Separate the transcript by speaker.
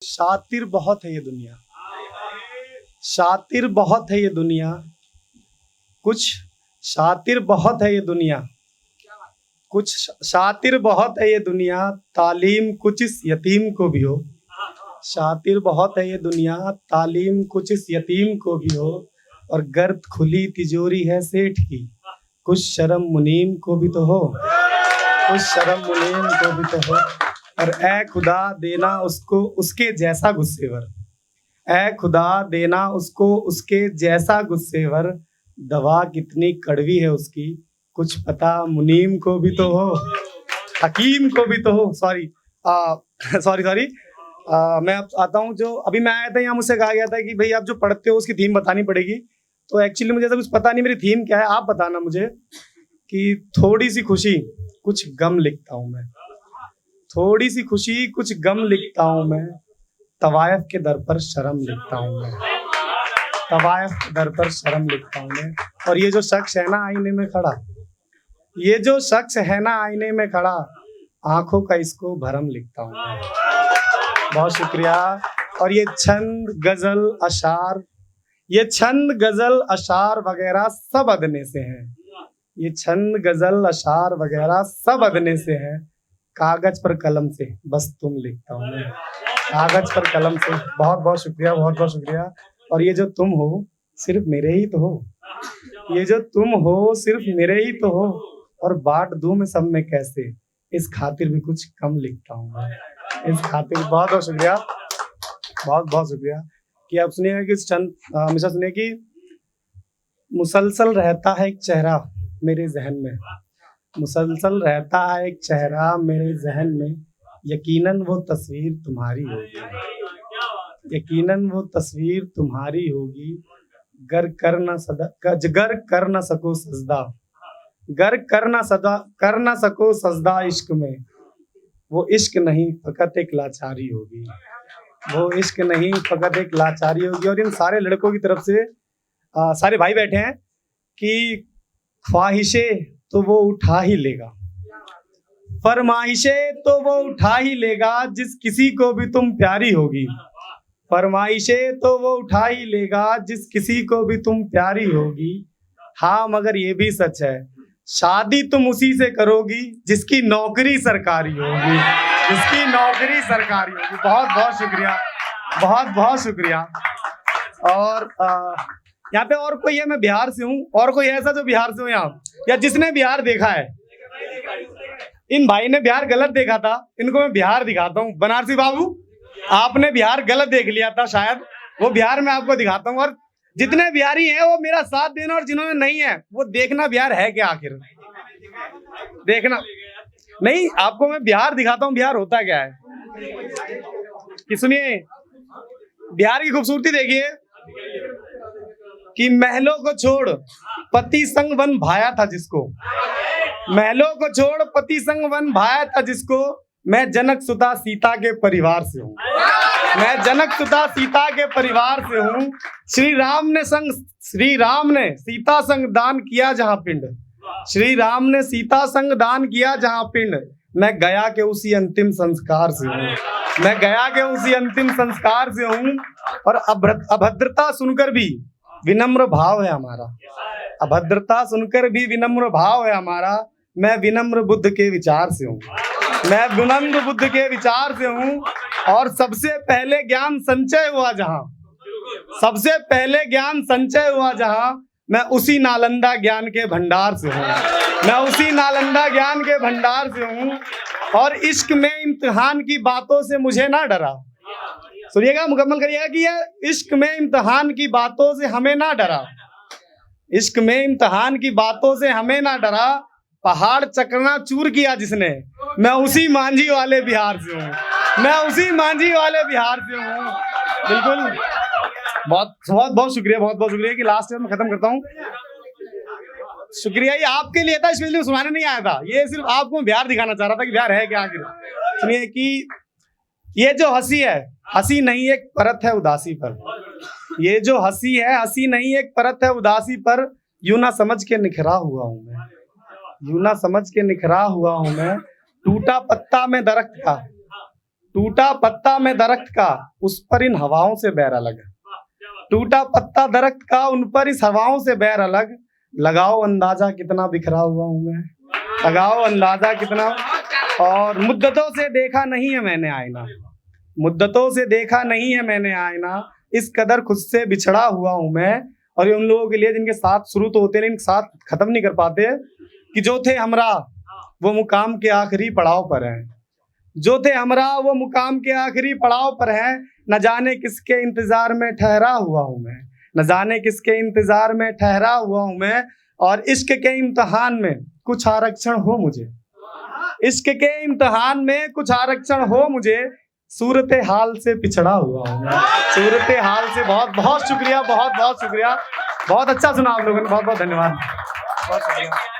Speaker 1: शातिर बहुत है ये दुनिया, शातिर बहुत है ये दुनिया, कुछ शातिर बहुत है ये दुनिया, कुछ शातिर बहुत है ये दुनिया, तालीम कुछ इस यतीम को भी हो। शातिर बहुत है ये दुनिया, तालीम कुछ इस यतीम को भी हो। और गर्द खुली तिजोरी है सेठ की, कुछ शर्म मुनीम को भी तो हो, कुछ शर्म मुनीम को भी तो हो। और ए खुदा देना उसको उसके जैसा गुस्सेवर, ए खुदा देना उसको उसके जैसा गुस्सेवर। दवा कितनी कड़वी है उसकी, कुछ पता मुनीम को भी तो हो, हकीम को भी तो हो। सॉरी सॉरी मैं अब आता हूँ। जो अभी मैं आया था यहाँ, मुझसे कहा गया था कि भाई आप जो पढ़ते हो उसकी थीम बतानी पड़ेगी। तो एक्चुअली मुझे ऐसा कुछ पता नहीं मेरी थीम क्या है, आप बताना मुझे। कि थोड़ी सी खुशी कुछ गम लिखता हूँ मैं, थोड़ी सी खुशी कुछ गम लिखता हूँ मैं, तवायफ के दर पर शर्म लिखता हूँ मैं, तवायफ के दर पर शर्म लिखता हूँ मैं। और ये जो शख्स है ना आईने में खड़ा, ये जो शख्स है ना आईने में खड़ा, आंखों का इसको भरम लिखता हूँ मैं। बहुत शुक्रिया। और ये छंद गजल अशार, ये छंद गजल अशार वगैरह सब अदने से हैं, ये छंद गजल अशार वगैरह सब अदने से हैं। कागज पर कलम से बस तुम लिखता हूँ मैं, कागज पर कलम से। बहुत बहुत शुक्रिया, बहुत बहुत शुक्रिया। और ये जो तुम हो सिर्फ मेरे ही तो हो, ये जो तुम हो सिर्फ मेरे ही तो हो। और बांट दूं मैं सब में कैसे, इस खातिर भी कुछ कम लिखता हूँ मैं, इस खातिर। बहुत बहुत शुक्रिया, बहुत बहुत शुक्रिया। कि आप सुनिएगा कि चंद हमेशा सुनिए कि मुसलसल रहता है एक चेहरा मेरे जहन में, मुसलसल रहता है एक चेहरा मेरे जहन में, यकीनन वो तस्वीर तुम्हारी होगी, यकीनन वो तस्वीर तुम्हारी होगी। गर कर न सदा गर कर न सको सजदा, गर कर न सको सजदा इश्क में, वो इश्क नहीं फकत एक लाचारी होगी, वो इश्क नहीं फकत एक लाचारी होगी। और इन सारे लड़कों की तरफ से सारे भाई बैठे हैं कि ख्वाहिशें तो वो उठा ही लेगा, फरमाइशें तो वो उठा ही लेगा, जिस किसी को भी तुम प्यारी होगी, फरमाइशें तो वो उठा ही लेगा, जिस किसी को भी तुम प्यारी होगी। हाँ मगर ये भी सच है, शादी तुम उसी से करोगी जिसकी नौकरी सरकारी होगी, जिसकी नौकरी सरकारी होगी। बहुत बहुत शुक्रिया, बहुत बहुत शुक्रिया। और यहाँ पे और कोई है, मैं बिहार से हूँ, और कोई ऐसा जो बिहार से हो यहाँ, या जिसने बिहार देखा है? इन भाई ने बिहार गलत देखा था, इनको मैं बिहार दिखाता हूँ। बनारसी बाबू, आपने बिहार गलत देख लिया था शायद, वो बिहार में आपको दिखाता हूँ। और जितने बिहारी हैं वो मेरा साथ देना, और जिन्होंने नहीं है वो देखना बिहार है क्या आखिर, देखना। नहीं, आपको मैं बिहार दिखाता हूँ, बिहार होता क्या है। कि सुनिए, बिहार की खूबसूरती देखिए कि महलों को छोड़ पति संग वन भाया था जिसको, महलों को छोड़ पति संग वन भाया था जिसको, मैं जनक सुता सीता के परिवार से हूँ, मैं जनक सुता सीता के परिवार से हूँ। श्री राम ने सीता संग दान किया जहाँ पिंड, श्री राम ने सीता संग दान किया जहाँ पिंड, मैं गया के उसी अंतिम संस्कार से हूँ, मैं गया के उसी अंतिम संस्कार से हूँ। और अभद्रता सुनकर भी विनम्र भाव है हमारा, अभद्रता सुनकर भी विनम्र भाव है हमारा। मैं विनम्र बुद्ध के विचार से हूँ, मैं विनम्र बुद्ध के विचार से हूँ। और सबसे पहले ज्ञान संचय हुआ जहाँ, सबसे पहले ज्ञान संचय हुआ जहाँ, मैं उसी नालंदा ज्ञान के भंडार से हूँ, मैं उसी नालंदा ज्ञान के भंडार से हूँ। और इश्क में इम्तिहान की बातों से मुझे ना डरा, सुनिएगा, मुकम्मल करिएगा कि ये इश्क में इम्तिहान की बातों से हमें ना डरा, इश्क में इम्तिहान की बातों से हमें ना डरा। पहाड़ चकना चूर किया जिसने, मैं उसी मांझी वाले बिहार से हूँ, मैं उसी मांझी वाले बिहार से हूँ। बिल्कुल, बहुत बहुत बहुत शुक्रिया, बहुत बहुत शुक्रिया। कि लास्ट में खत्म करता हूँ। शुक्रिया, ये आपके लिए था, इसलिए सुनाने नहीं आया था, ये सिर्फ आपको बिहार दिखाना चाह रहा था कि बिहार है क्या आखिर। सुनिए कि ये जो हंसी है, हंसी नहीं एक परत है उदासी पर, ये जो हंसी है हंसी नहीं एक परत है उदासी पर। यूं ना समझ के निखरा हुआ हूं मैं, यूं ना समझ के निखरा हुआ हूं मैं, टूटा पत्ता में दरख्त का, टूटा पत्ता में दरख्त का, उस पर इन हवाओं से बैर अलग। टूटा पत्ता दरख्त का, उन पर इस हवाओं से बैर अलग। लगाओ अंदाजा कितना बिखरा हुआ हूं मैं, लगाओ अंदाजा कितना। और मुद्दतों से देखा नहीं है मैंने आईना, मुद्दतों से देखा नहीं है मैंने आईना, इस कदर खुद से बिछड़ा हुआ हूं मैं। और ये उन लोगों के लिए जिनके साथ शुरू तो होते हैं लेकिन साथ खत्म नहीं कर पाते, कि जो थे हमरा वो मुकाम के आखिरी पड़ाव पर हैं, जो थे हमरा वो मुकाम के आखिरी पड़ाव पर हैं। न जाने किसके इंतजार में ठहरा हुआ हूं मैं, न जाने किसके इंतजार में ठहरा हुआ हूं मैं। और इश्क के इम्तिहान में कुछ आरक्षण हो मुझे, इश्क के इम्तिहान में कुछ आरक्षण हो मुझे, सूरत हाल से पिछड़ा हुआ हूं मैं, सूरत हाल से। बहुत बहुत शुक्रिया, बहुत बहुत शुक्रिया, बहुत अच्छा सुना आप लोगों ने, बहुत बहुत धन्यवाद, बहुत शुक्रिया।